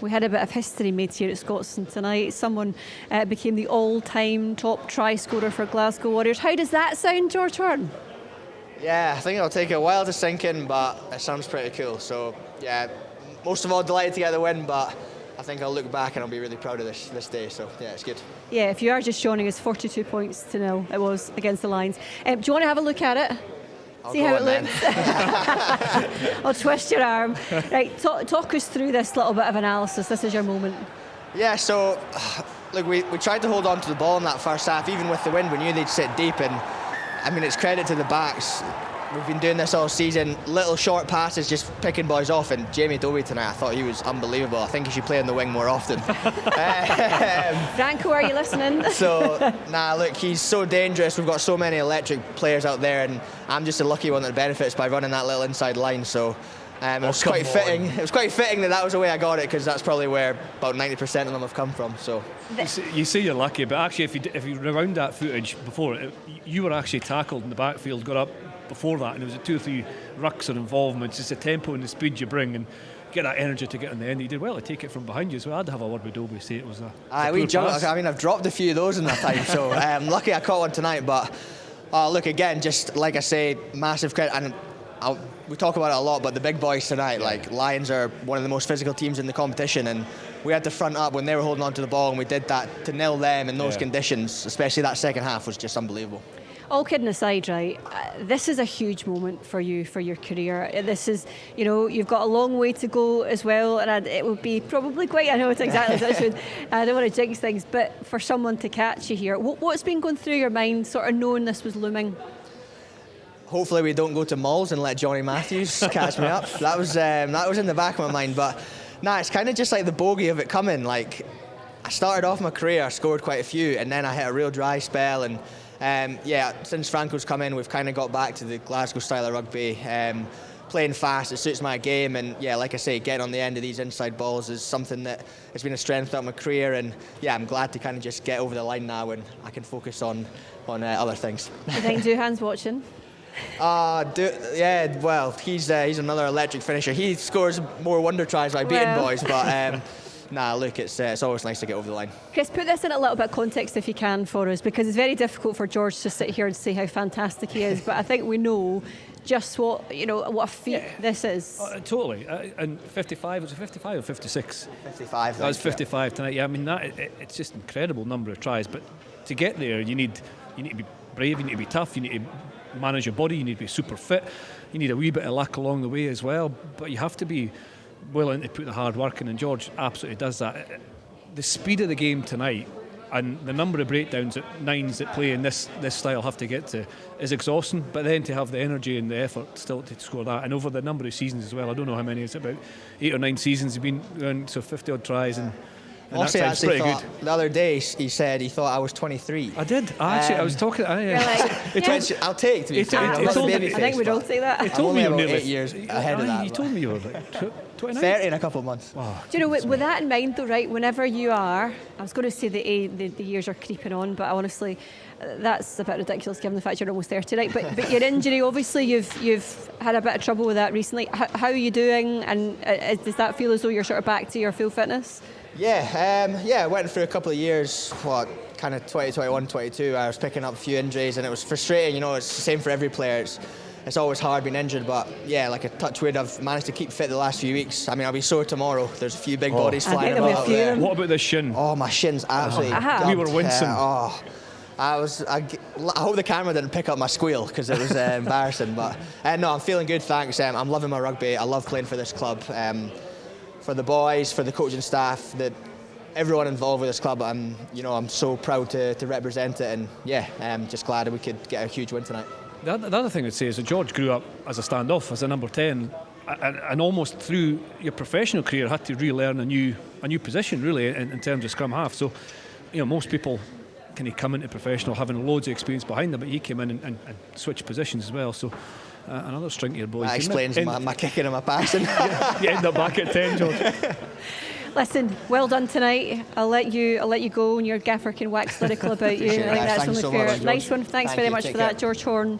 We had a bit of history made here at Scotstoun tonight. Someone became the all-time top try scorer for Glasgow Warriors. How does that sound, George Horne? Yeah, I think it'll take a while to sink in, but it sounds pretty cool. So, yeah, most of all, delighted to get the win, but I think I'll look back and I'll be really proud of this day. So, yeah, it's good. Yeah, if you are just joining us, 42 points to 0 it was against the Lions. Do you want to have a look at it? I'll See how it looks? I'll twist your arm. Right, talk us through this little bit of analysis. This is your moment. Yeah, so, look, we tried to hold on to the ball in that first half. Even with the wind, we knew they'd sit deep, and I mean, it's credit to the backs. We've been doing this all season, little short passes, just picking boys off, and Jamie Dobie tonight, I thought he was unbelievable. I think he should play on the wing more often. Franco, are you listening? So, look, he's so dangerous. We've got so many electric players out there, and I'm just a lucky one that benefits by running that little inside line. So it was quite fitting. It was quite fitting that was the way I got it, because that's probably where about 90% of them have come from. So you say you're lucky, but actually, if you rewound that footage before, you were actually tackled in the backfield, got up before that, and there was 2 or 3 rucks or involvements. It's the tempo and the speed you bring, and get that energy to get on the end. He did well to take it from behind you as well. I'd have a word with Dobie, say it was a we jumped. I mean, I've dropped a few of those in that time, so lucky I caught one tonight. But look, again, just like I say, massive credit. And we talk about it a lot, but the big boys tonight, like Lions are one of the most physical teams in the competition, and we had to front up when they were holding on to the ball, and we did that to nil them in those conditions. Especially that second half was just unbelievable. All kidding aside, right, this is a huge moment for you, for your career. This is, you've got a long way to go as well, and it will be probably quite, I know it's exactly as I should, I don't want to jinx things, but for someone to catch you here, what's been going through your mind, sort of knowing this was looming? Hopefully we don't go to malls and let Johnny Matthews catch me up. That was in the back of my mind, but it's kind of just like the bogey of it coming. Like, I started off my career, I scored quite a few, and then I hit a real dry spell, and since Franco's come in, we've kind of got back to the Glasgow style of rugby, playing fast. It suits my game, and like I say, getting on the end of these inside balls is something that has been a strength throughout my career, and I'm glad to kind of just get over the line now, and I can focus on other things. I think Duhan's watching. Well, he's another electric finisher. He scores more wonder tries by beating boys, but look, it's always nice to get over the line. Chris, put this in a little bit of context if you can for us, because it's very difficult for George to sit here and say how fantastic he is, but I think we know just what a feat this is. Totally. And 55, was it 55 or 56? 55. That was 55 tonight. Yeah, I mean, it's just an incredible number of tries, but to get there, you need to be brave, you need to be tough, you need to manage your body, you need to be super fit, you need a wee bit of luck along the way as well, but you have to be willing to put the hard work in, and George absolutely does that. The speed of the game tonight and the number of breakdowns that nines that play in this style have to get to is exhausting, but then to have the energy and the effort still to score that, and over the number of seasons as well, I don't know how many, it's about 8 or 9 seasons he's been around, so 50 odd tries, and Mossy that's actually pretty thought, good. The other day he said he thought I was 23. I did. I was talking. Which I'll take, to be fair. I think we'd all take that. He told me I'm you only were about 8 years ahead of that. He told me you were like 29. 30 in a couple of months. Wow. Do you know, with that in mind though, right, whenever you are, I was going to say the years are creeping on, but honestly, that's a bit ridiculous given the fact you're almost 30, right? But your injury, obviously, you've had a bit of trouble with that recently. How are you doing, and does that feel as though you're sort of back to your full fitness? I went through a couple of years, kind of 2021, 22, I was picking up a few injuries, and it was frustrating. It's the same for every player. It's always hard being injured, but like a touch wood, I've managed to keep fit the last few weeks. I mean, I'll be sore tomorrow. There's a few big bodies flying about out there. What about the shin? Oh, my shin's absolutely dumped. We were wincing. I hope the camera didn't pick up my squeal, because it was embarrassing. But no, I'm feeling good, thanks. I'm loving my rugby. I love playing for this club. For the boys, for the coaching staff, everyone involved with this club, I'm so proud to represent it, and I'm just glad that we could get a huge win tonight. The other thing I'd say is that George grew up as a standoff, as a number 10, and almost through your professional career had to relearn a new position really in terms of scrum half. So most people can come into professional having loads of experience behind them, but he came in and switched positions as well. So another string to your boy. That explains my kicking and my passing. You end up back at 10, George. Listen, well done tonight. I'll let you go, and your gaffer can wax lyrical about you. I think that's only fair. Nice one. Thanks very much for that, George Horne.